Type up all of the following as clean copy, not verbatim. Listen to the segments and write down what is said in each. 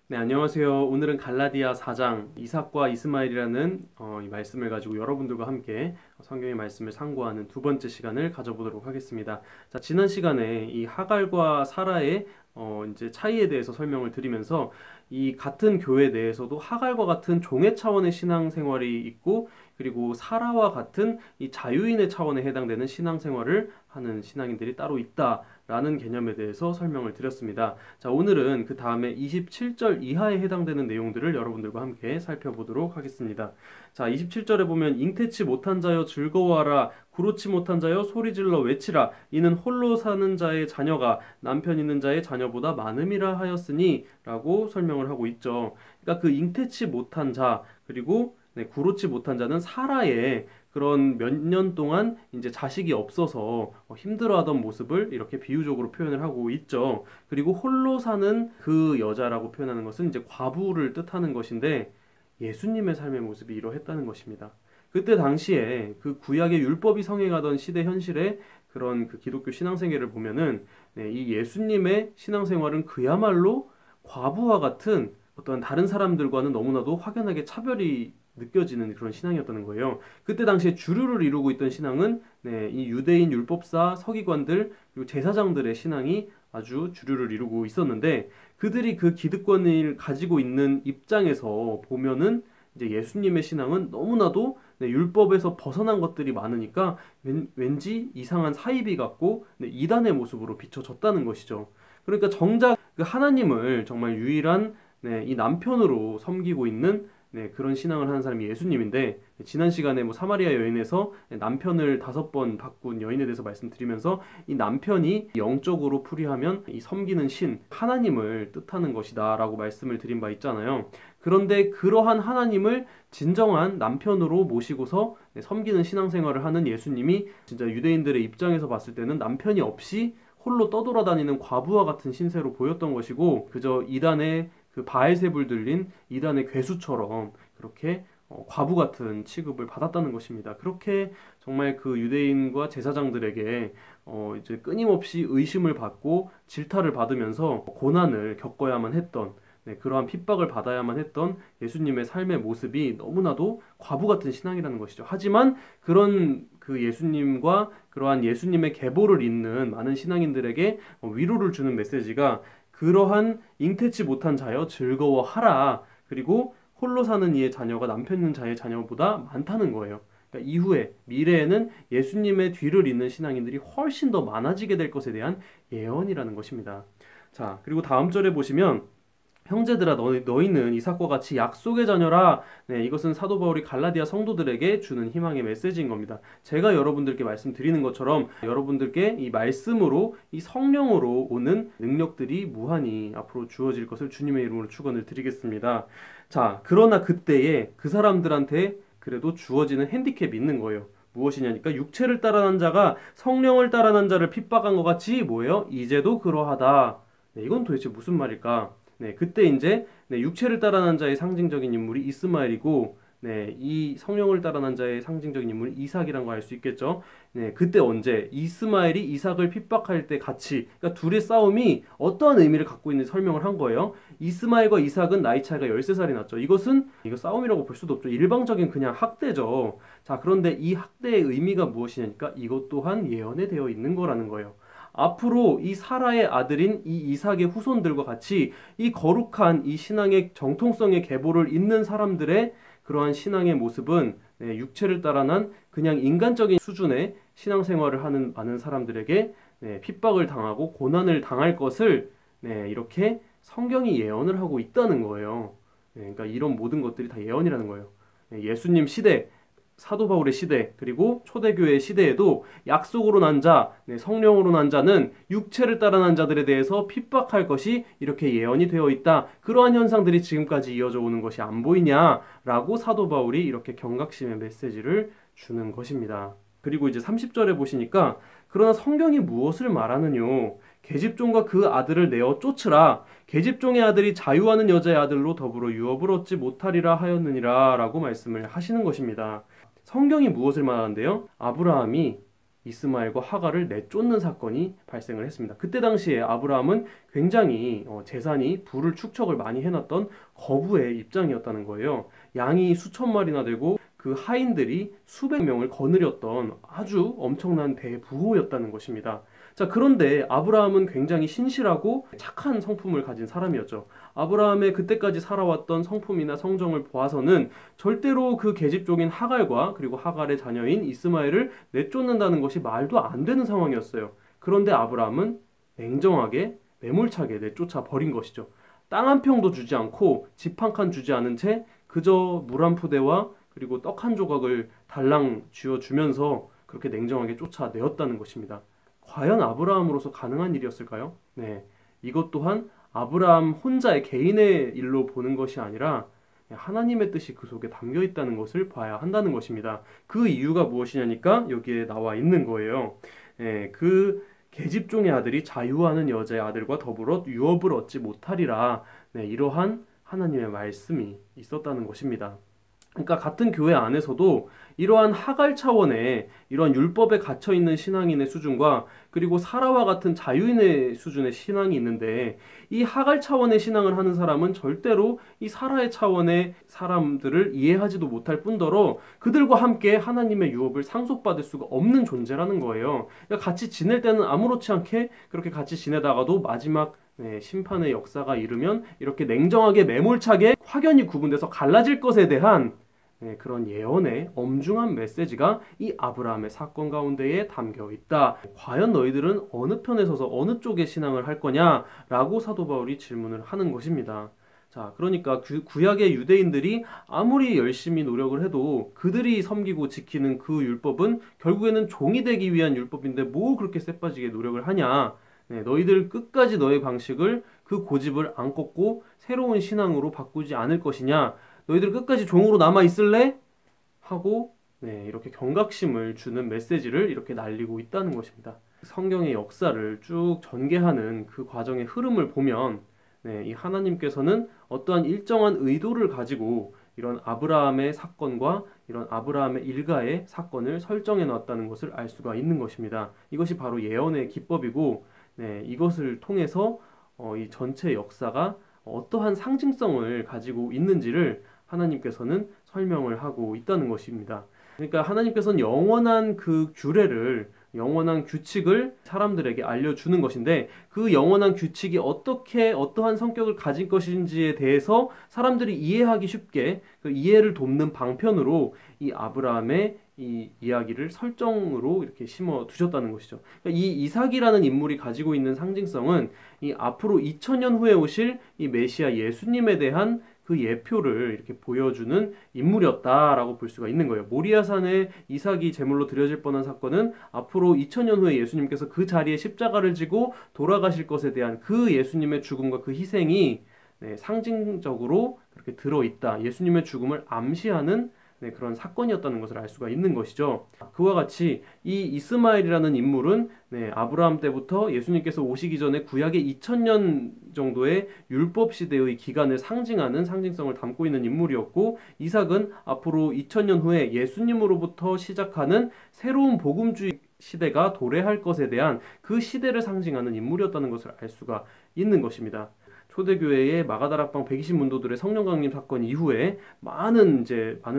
네, 안녕하세요. 오늘은 갈라디아 4장 이삭과 이스마엘이라는 이 말씀을 가지고 여러분들과 함께 성경의 말씀을 상고하는 두 번째 시간을 가져보도록 하겠습니다. 자, 지난 시간에 이 하갈과 사라의 이제 차이에 대해서 설명을 드리면서 이 같은 교회 내에서도 하갈과 같은 종의 차원의 신앙생활이 있고, 그리고 사라와 같은 이 자유인의 차원에 해당되는 신앙생활을 하는 신앙인들이 따로 있다라는 개념에 대해서 설명을 드렸습니다. 자, 오늘은 그 다음에 27절 이하에 해당되는 내용들을 여러분들과 함께 살펴보도록 하겠습니다. 자, 27절에 보면 잉태치 못한 자여 즐거워하라, 구로치 못한 자여 소리질러 외치라, 이는 홀로 사는 자의 자녀가 남편 있는 자의 자녀보다 많음이라 하였으니 라고 설명을 하고 있죠. 그러니까 그 잉태치 못한 자, 그리고 구로치 못한 자는 사라의 그런 몇 년 동안 이제 자식이 없어서 힘들어하던 모습을 이렇게 비유적으로 표현을 하고 있죠. 그리고 홀로 사는 그 여자라고 표현하는 것은 이제 과부를 뜻하는 것인데, 예수님의 삶의 모습이 이러했다는 것입니다. 그때 당시에 그 구약의 율법이 성행하던 시대 현실의 그런 그 기독교 신앙생활을 보면은, 이 예수님의 신앙생활은 그야말로 과부와 같은 어떤 다른 사람들과는 너무나도 확연하게 차별이 느껴지는 그런 신앙이었다는 거예요. 그때 당시에 주류를 이루고 있던 신앙은, 이 유대인 율법사, 서기관들, 그리고 제사장들의 신앙이 아주 주류를 이루고 있었는데, 그들이 그 기득권을 가지고 있는 입장에서 보면은 이제 예수님의 신앙은 너무나도 율법에서 벗어난 것들이 많으니까 왠지 이상한 사이비 같고, 이단의 모습으로 비춰졌다는 것이죠. 그러니까 정작 그 하나님을 정말 유일한, 이 남편으로 섬기고 있는, 그런 신앙을 하는 사람이 예수님인데, 지난 시간에 뭐 사마리아 여인에서 남편을 5번 바꾼 여인에 대해서 말씀드리면서, 이 남편이 영적으로 풀이하면 이 섬기는 신 하나님을 뜻하는 것이다라고 말씀을 드린 바 있잖아요. 그런데 그러한 하나님을 진정한 남편으로 모시고서 섬기는 신앙생활을 하는 예수님이 진짜 유대인들의 입장에서 봤을 때는 남편이 없이 홀로 떠돌아다니는 과부와 같은 신세로 보였던 것이고, 그저 이단의 그 바알세불 들린 이단의 괴수처럼 그렇게 과부 같은 취급을 받았다는 것입니다. 그렇게 정말 그 유대인과 제사장들에게 이제 끊임없이 의심을 받고 질타를 받으면서 고난을 겪어야만 했던, 그러한 핍박을 받아야만 했던 예수님의 삶의 모습이 너무나도 과부 같은 신앙이라는 것이죠. 하지만 그런 그 예수님과 그러한 예수님의 계보를 잇는 많은 신앙인들에게 위로를 주는 메시지가, 그러한 잉태치 못한 자여 즐거워하라. 그리고 홀로 사는 이의 자녀가 남편 있는 자의 자녀보다 많다는 거예요. 그러니까 이후에 미래에는 예수님의 뒤를 잇는 신앙인들이 훨씬 더 많아지게 될 것에 대한 예언이라는 것입니다. 자, 그리고 다음 절에 보시면, 형제들아 너희는 이삭과 같이 약속의 자녀라. 이것은 사도 바울이 갈라디아 성도들에게 주는 희망의 메시지인 겁니다. 제가 여러분들께 말씀드리는 것처럼 여러분들께 이 말씀으로, 이 성령으로 오는 능력들이 무한히 앞으로 주어질 것을 주님의 이름으로 축원을 드리겠습니다. 자, 그러나 그때에 그 사람들한테 그래도 주어지는 핸디캡이 있는 거예요. 무엇이냐니까, 육체를 따라난 자가 성령을 따라난 자를 핍박한 것 같이 뭐예요? 이제도 그러하다. 이건 도대체 무슨 말일까? 그때 이제 육체를 따라난 자의 상징적인 인물이 이스마엘이고, 이 성령을 따라난 자의 상징적인 인물이 이삭이란 거 알 수 있겠죠. 그때 언제 이스마엘이 이삭을 핍박할 때 같이, 그러니까 둘의 싸움이 어떠한 의미를 갖고 있는지 설명을 한 거예요. 이스마엘과 이삭은 나이 차이가 13살이 났죠. 이거 싸움이라고 볼 수도 없죠. 일방적인 그냥 학대죠. 자, 그런데 이 학대의 의미가 무엇이냐니까, 이것 또한 예언에 되어 있는 거라는 거예요. 앞으로 이 사라의 아들인 이 이삭의 후손들과 같이 이 거룩한 이 신앙의 정통성의 계보를 잇는 사람들의 그러한 신앙의 모습은, 육체를 따라난 그냥 인간적인 수준의 신앙생활을 하는 많은 사람들에게 핍박을 당하고 고난을 당할 것을, 이렇게 성경이 예언을 하고 있다는 거예요. 그러니까 이런 모든 것들이 다 예언이라는 거예요. 예수님 시대, 사도 바울의 시대, 그리고 초대교회 시대에도 약속으로 난 자, 성령으로 난 자는 육체를 따라 난 자들에 대해서 핍박할 것이 이렇게 예언이 되어 있다. 그러한 현상들이 지금까지 이어져 오는 것이 안 보이냐라고 사도 바울이 이렇게 경각심의 메시지를 주는 것입니다. 그리고 이제 30절에 보시니까, 그러나 성경이 무엇을 말하느뇨? 계집종과 그 아들을 내어 쫓으라. 계집종의 아들이 자유하는 여자의 아들로 더불어 유업을 얻지 못하리라 하였느니라 라고 말씀을 하시는 것입니다. 성경이 무엇을 말하는데요? 아브라함이 이스마엘과 하갈을 내쫓는 사건이 발생을 했습니다. 그때 당시에 아브라함은 굉장히 재산이 부를 축적을 많이 해놨던 거부의 입장이었다는 거예요. 양이 수천 마리나 되고 그 하인들이 수백 명을 거느렸던 아주 엄청난 대부호였다는 것입니다. 자, 그런데 아브라함은 굉장히 신실하고 착한 성품을 가진 사람이었죠. 아브라함의 그때까지 살아왔던 성품이나 성정을 보아서는 절대로 그 계집종인 하갈과 그리고 하갈의 자녀인 이스마엘을 내쫓는다는 것이 말도 안 되는 상황이었어요. 그런데 아브라함은 냉정하게 매몰차게 내쫓아 버린 것이죠. 땅 한 평도 주지 않고 집 한 칸 주지 않은 채 그저 물 한 푸대와 그리고 떡 한 조각을 달랑 쥐어주면서 그렇게 냉정하게 쫓아내었다는 것입니다. 과연 아브라함으로서 가능한 일이었을까요? 네, 이것 또한 아브라함 혼자의 개인의 일로 보는 것이 아니라 하나님의 뜻이 그 속에 담겨 있다는 것을 봐야 한다는 것입니다. 그 이유가 무엇이냐니까 여기에 나와 있는 거예요. 그 계집종의 아들이 자유하는 여자의 아들과 더불어 유업을 얻지 못하리라. 이러한 하나님의 말씀이 있었다는 것입니다. 그러니까 같은 교회 안에서도 이러한 하갈 차원의 이러한 율법에 갇혀 있는 신앙인의 수준과 그리고 사라와 같은 자유인의 수준의 신앙이 있는데 이 하갈 차원의 신앙을 하는 사람은 절대로 이 사라의 차원의 사람들을 이해하지도 못할 뿐더러 그들과 함께 하나님의 유업을 상속받을 수가 없는 존재라는 거예요. 그러니까 같이 지낼 때는 아무렇지 않게 그렇게 같이 지내다가도 마지막 심판의 역사가 이르면 이렇게 냉정하게 매몰차게 확연히 구분돼서 갈라질 것에 대한 그런 예언의 엄중한 메시지가 이 아브라함의 사건 가운데에 담겨 있다. 과연 너희들은 어느 편에 서서 어느 쪽의 신앙을 할 거냐라고 사도 바울이 질문을 하는 것입니다. 자, 그러니까 구약의 유대인들이 아무리 열심히 노력을 해도 그들이 섬기고 지키는 그 율법은 결국에는 종이 되기 위한 율법인데 뭐 그렇게 쎄빠지게 노력을 하냐. 너희들 끝까지 너의 방식을 그 고집을 안 꺾고 새로운 신앙으로 바꾸지 않을 것이냐. 너희들 끝까지 종으로 남아 있을래? 하고 이렇게 경각심을 주는 메시지를 이렇게 날리고 있다는 것입니다. 성경의 역사를 쭉 전개하는 그 과정의 흐름을 보면 이 하나님께서는 어떠한 일정한 의도를 가지고 이런 아브라함의 사건과 이런 아브라함의 일가의 사건을 설정해 놨다는 것을 알 수가 있는 것입니다. 이것이 바로 예언의 기법이고 이것을 통해서 이 전체 역사가 어떠한 상징성을 가지고 있는지를 하나님께서는 설명을 하고 있다는 것입니다. 그러니까 하나님께서는 영원한 그 규례를 영원한 규칙을 사람들에게 알려주는 것인데 그 영원한 규칙이 어떻게 어떠한 성격을 가질 것인지에 대해서 사람들이 이해하기 쉽게 그 이해를 돕는 방편으로 이 아브라함의 이 이야기를 설정으로 이렇게 심어 두셨다는 것이죠. 그러니까 이 이삭이라는 인물이 가지고 있는 상징성은 이 앞으로 2000년 후에 오실 이 메시아 예수님에 대한 그 예표를 이렇게 보여주는 인물이었다라고 볼 수가 있는 거예요. 모리아산에 이삭이 제물로 드려질 뻔한 사건은 앞으로 2000년 후에 예수님께서 그 자리에 십자가를 지고 돌아가실 것에 대한 그 예수님의 죽음과 그 희생이 상징적으로 그렇게 들어있다. 예수님의 죽음을 암시하는 그런 사건이었다는 것을 알 수가 있는 것이죠. 그와 같이 이 이스마엘이라는 인물은 아브라함 때부터 예수님께서 오시기 전에 구약의 2000년 정도의 율법 시대의 기간을 상징하는 상징성을 담고 있는 인물이었고 이삭은 앞으로 2000년 후에 예수님으로부터 시작하는 새로운 복음주의 시대가 도래할 것에 대한 그 시대를 상징하는 인물이었다는 것을 알 수가 있는 것입니다. 초대교회의 마가다락방 120문도들의 성령 강림 사건 이후에 많은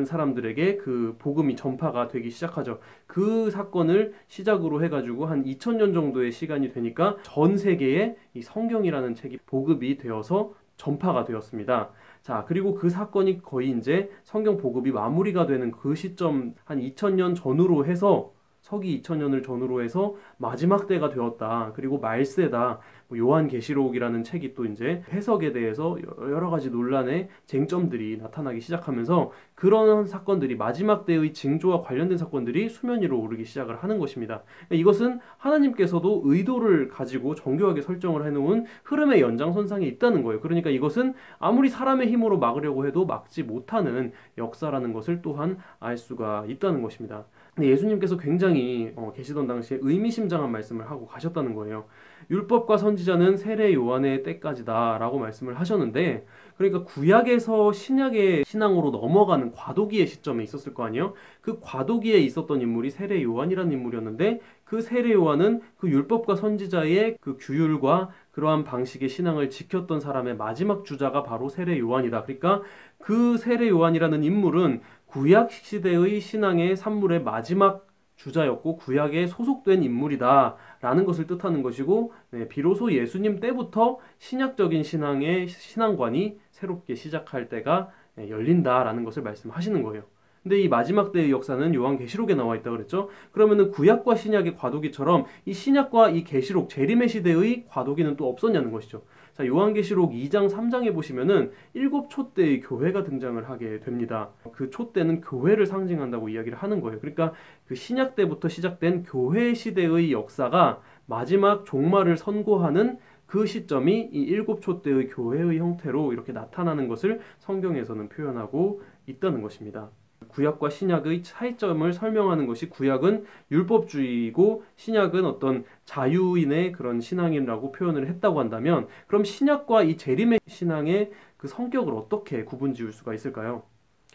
사람들에게 그 복음이 전파가 되기 시작하죠. 그 사건을 시작으로 해가지고 한 2000년 정도의 시간이 되니까 전 세계에 이 성경이라는 책이 보급이 되어서 전파가 되었습니다. 자, 그리고 그 사건이 거의 이제 성경 보급이 마무리가 되는 그 시점 한 2000년 전후로 해서 서기 2000년을 전후로 해서 마지막 때가 되었다. 그리고 말세다. 요한계시록이라는 책이 또 이제 해석에 대해서 여러 가지 논란의 쟁점들이 나타나기 시작하면서 그런 사건들이 마지막 때의 징조와 관련된 사건들이 수면 위로 오르기 시작을 하는 것입니다. 이것은 하나님께서도 의도를 가지고 정교하게 설정을 해놓은 흐름의 연장선상에 있다는 거예요. 그러니까 이것은 아무리 사람의 힘으로 막으려고 해도 막지 못하는 역사라는 것을 또한 알 수가 있다는 것입니다. 근데 예수님께서 굉장히 계시던 당시에 의미심장한 말씀을 하고 가셨다는 거예요. 율법과 선지자는 세례 요한의 때까지다 라고 말씀을 하셨는데 그러니까 구약에서 신약의 신앙으로 넘어가는 과도기의 시점에 있었을 거 아니에요? 그 과도기에 있었던 인물이 세례 요한이라는 인물이었는데 그 세례 요한은 그 율법과 선지자의 그 규율과 그러한 방식의 신앙을 지켰던 사람의 마지막 주자가 바로 세례 요한이다. 그러니까 그 세례 요한이라는 인물은 구약 시대의 신앙의 산물의 마지막 주자였고 구약에 소속된 인물이다라는 것을 뜻하는 것이고, 네, 비로소 예수님 때부터 신약적인 신앙의 신앙관이 새롭게 시작할 때가 열린다라는 것을 말씀하시는 거예요. 근데 이 마지막 때의 역사는 요한계시록에 나와 있다 그랬죠. 그러면은 구약과 신약의 과도기처럼 이 신약과 이 계시록 재림의 시대의 과도기는 또 없었냐는 것이죠. 자, 요한계시록 2장 3장에 보시면은 일곱 촛대의 교회가 등장을 하게 됩니다. 그 촛대는 교회를 상징한다고 이야기를 하는 거예요. 그러니까 그 신약 때부터 시작된 교회 시대의 역사가 마지막 종말을 선고하는 그 시점이 이 일곱 촛대의 교회의 형태로 이렇게 나타나는 것을 성경에서는 표현하고 있다는 것입니다. 구약과 신약의 차이점을 설명하는 것이, 구약은 율법주의이고 신약은 어떤 자유인의 그런 신앙이라고 표현을 했다고 한다면, 그럼 신약과 이 재림의 신앙의 그 성격을 어떻게 구분 지을 수가 있을까요?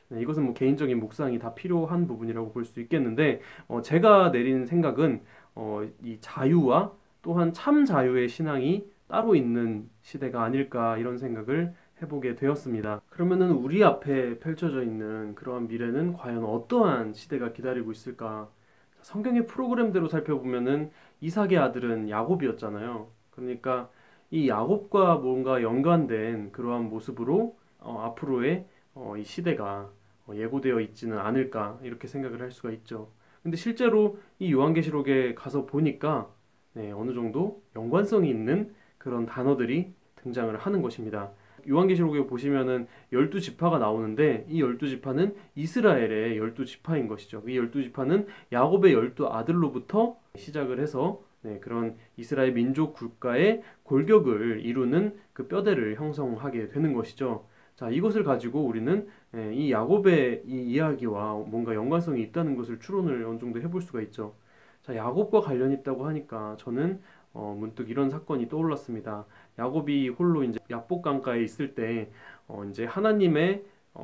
네, 이것은 뭐 개인적인 묵상이 다 필요한 부분이라고 볼 수 있겠는데, 제가 내린 생각은 이 자유와 또한 참 자유의 신앙이 따로 있는 시대가 아닐까, 이런 생각을 해보게 되었습니다. 그러면은 우리 앞에 펼쳐져 있는 그러한 미래는 과연 어떠한 시대가 기다리고 있을까? 성경의 프로그램대로 살펴보면은 이삭의 아들은 야곱이었잖아요. 그러니까 이 야곱과 뭔가 연관된 그러한 모습으로 앞으로의 이 시대가 예고되어 있지는 않을까, 이렇게 생각을 할 수가 있죠. 근데 실제로 이 요한계시록에 가서 보니까 네, 어느 정도 연관성이 있는 그런 단어들이 등장을 하는 것입니다. 요한계시록에 보시면은 12지파가 나오는데, 이 12지파는 이스라엘의 12지파인 것이죠. 이 12지파는 야곱의 12아들로부터 시작을 해서 네, 그런 이스라엘 민족 국가의 골격을 이루는 그 뼈대를 형성하게 되는 것이죠. 자, 이것을 가지고 우리는 이 야곱의 이 이야기와 뭔가 연관성이 있다는 것을 추론을 어느 정도 해볼 수가 있죠. 자, 야곱과 관련 있다고 하니까 저는 문득 이런 사건이 떠올랐습니다. 야곱이 홀로 이제 야복 강가에 있을 때 이제 하나님의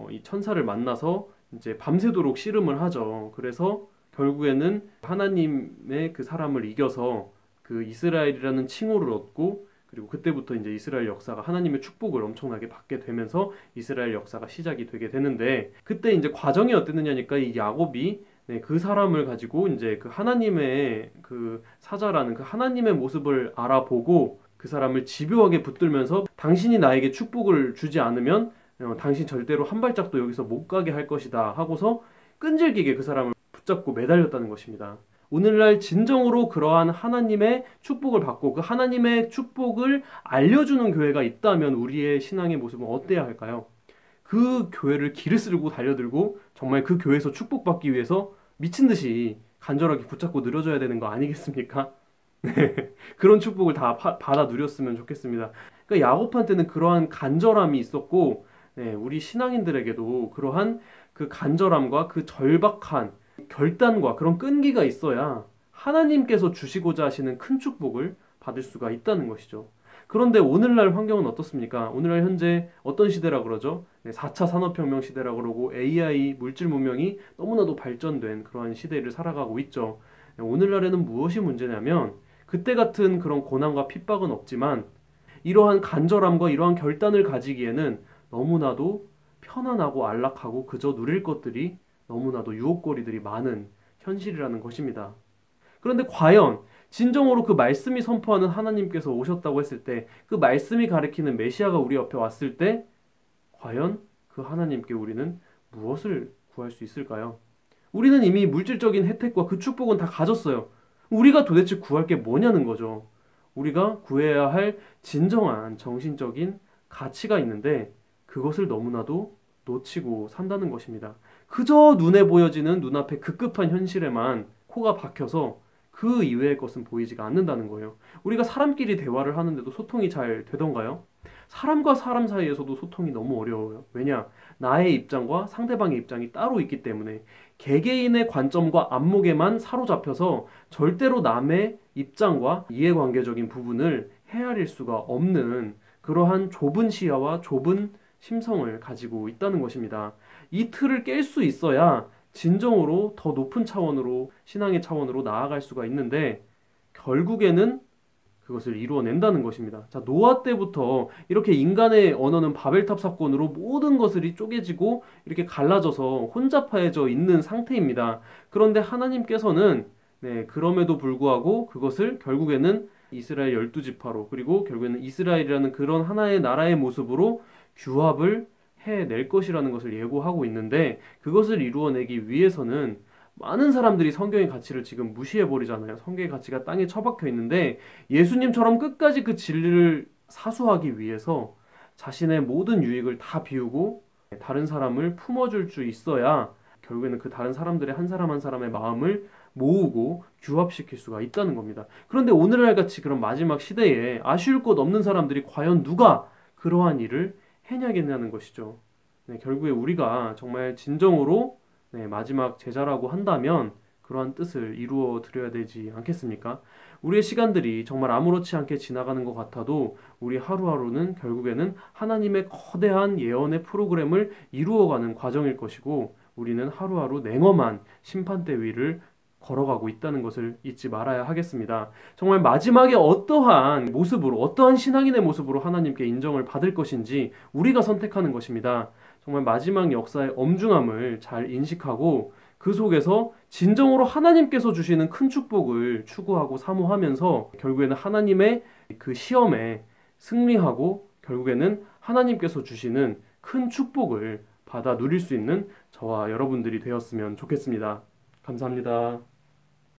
이 천사를 만나서 이제 밤새도록 씨름을 하죠. 그래서 결국에는 하나님의 그 사람을 이겨서 그 이스라엘이라는 칭호를 얻고, 그리고 그때부터 이제 이스라엘 역사가 하나님의 축복을 엄청나게 받게 되면서 이스라엘 역사가 시작이 되게 되는데, 그때 이제 과정이 어땠느냐니까 이 야곱이 네, 그 사람을 가지고 이제 그 하나님의 그 사자라는 그 하나님의 모습을 알아보고 그 사람을 집요하게 붙들면서 당신이 나에게 축복을 주지 않으면 당신 절대로 한 발짝도 여기서 못 가게 할 것이다 하고서 끈질기게 그 사람을 붙잡고 매달렸다는 것입니다. 오늘날 진정으로 그러한 하나님의 축복을 받고 그 하나님의 축복을 알려주는 교회가 있다면 우리의 신앙의 모습은 어때야 할까요? 그 교회를 기를 쓸고 달려들고 정말 그 교회에서 축복받기 위해서 미친 듯이 간절하게 붙잡고 늘어져야 되는 거 아니겠습니까? 그런 축복을 다 받아 누렸으면 좋겠습니다. 그러니까 야곱한테는 그러한 간절함이 있었고, 네, 우리 신앙인들에게도 그러한 그 간절함과 그 절박한 결단과 그런 끈기가 있어야 하나님께서 주시고자 하시는 큰 축복을 받을 수가 있다는 것이죠. 그런데 오늘날 환경은 어떻습니까? 오늘날 현재 어떤 시대라 그러죠? 네, 4차 산업혁명 시대라 그러고 AI, 물질 문명이 너무나도 발전된 그러한 시대를 살아가고 있죠. 네, 오늘날에는 무엇이 문제냐면 그때 같은 그런 고난과 핍박은 없지만 이러한 간절함과 이러한 결단을 가지기에는 너무나도 편안하고 안락하고 그저 누릴 것들이 너무나도 유혹거리들이 많은 현실이라는 것입니다. 그런데 과연 진정으로 그 말씀이 선포하는 하나님께서 오셨다고 했을 때, 그 말씀이 가리키는 메시아가 우리 옆에 왔을 때 과연 그 하나님께 우리는 무엇을 구할 수 있을까요? 우리는 이미 물질적인 혜택과 그 축복은 다 가졌어요. 우리가 도대체 구할 게 뭐냐는 거죠. 우리가 구해야 할 진정한 정신적인 가치가 있는데 그것을 너무나도 놓치고 산다는 것입니다. 그저 눈에 보여지는 눈앞의 급급한 현실에만 코가 박혀서 그 이외의 것은 보이지가 않는다는 거예요. 우리가 사람끼리 대화를 하는데도 소통이 잘 되던가요? 사람과 사람 사이에서도 소통이 너무 어려워요. 왜냐? 나의 입장과 상대방의 입장이 따로 있기 때문에 개개인의 관점과 안목에만 사로잡혀서 절대로 남의 입장과 이해관계적인 부분을 헤아릴 수가 없는 그러한 좁은 시야와 좁은 심성을 가지고 있다는 것입니다. 이 틀을 깰 수 있어야 진정으로 더 높은 차원으로, 신앙의 차원으로 나아갈 수가 있는데, 결국에는 그것을 이루어낸다는 것입니다. 자, 노아 때부터 이렇게 인간의 언어는 바벨탑 사건으로 모든 것들이 쪼개지고 이렇게 갈라져서 혼잡해져 있는 상태입니다. 그런데 하나님께서는 그럼에도 불구하고 그것을 결국에는 이스라엘 12지파로, 그리고 결국에는 이스라엘이라는 그런 하나의 나라의 모습으로 규합을 해낼 것이라는 것을 예고하고 있는데, 그것을 이루어내기 위해서는 많은 사람들이 성경의 가치를 지금 무시해버리잖아요. 성경의 가치가 땅에 처박혀 있는데, 예수님처럼 끝까지 그 진리를 사수하기 위해서 자신의 모든 유익을 다 비우고 다른 사람을 품어줄 수 있어야 결국에는 그 다른 사람들의 한 사람 한 사람의 마음을 모으고 규합시킬 수가 있다는 겁니다. 그런데 오늘날 같이 그런 마지막 시대에 아쉬울 것 없는 사람들이 과연 누가 그러한 일을 해내겠냐는 것이죠. 결국에 우리가 정말 진정으로 마지막 제자라고 한다면 그러한 뜻을 이루어 드려야 되지 않겠습니까? 우리의 시간들이 정말 아무렇지 않게 지나가는 것 같아도 우리 하루하루는 결국에는 하나님의 거대한 예언의 프로그램을 이루어가는 과정일 것이고, 우리는 하루하루 냉엄한 심판대 위를 걸어가고 있다는 것을 잊지 말아야 하겠습니다. 정말 마지막에 어떠한 모습으로, 어떠한 신앙인의 모습으로 하나님께 인정을 받을 것인지 우리가 선택하는 것입니다. 정말 마지막 역사의 엄중함을 잘 인식하고 그 속에서 진정으로 하나님께서 주시는 큰 축복을 추구하고 사모하면서 결국에는 하나님의 그 시험에 승리하고 결국에는 하나님께서 주시는 큰 축복을 받아 누릴 수 있는 저와 여러분들이 되었으면 좋겠습니다. 감사합니다.